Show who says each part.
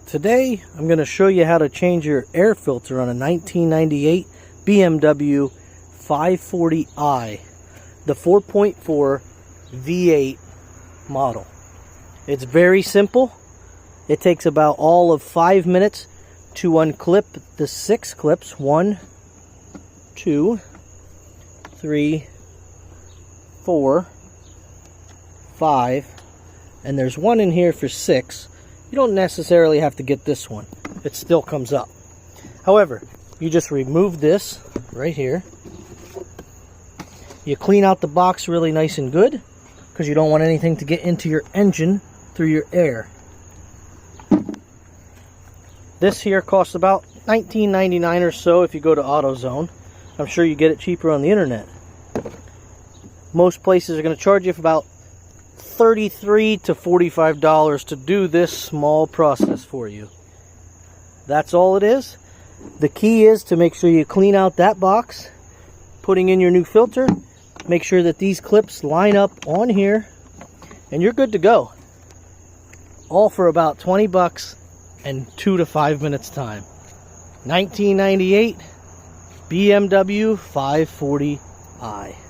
Speaker 1: Today I'm going to show you how to change your air filter on a 1998 BMW 540i, the 4.4 V8 model. It's very simple. It takes about all of 5 minutes to unclip the 6 clips. 1, 2, 3, 4, 5, and there's one in here for 6. You don't necessarily have to get this one. It still comes up. However, you just remove this right here. You clean out the box really nice and good because you don't want anything to get into your engine through your air. This here costs about $19.99 or so if you go to AutoZone. I'm sure you get it cheaper on the internet. Most places are going to charge you for about $33 to $45 to do this small process for you. That's all it is. The key is to make sure you clean out that box, putting in your new filter, make sure that these clips line up on here, and you're good to go. All for about 20 bucks and 2 to 5 minutes time. 1998 BMW 540i.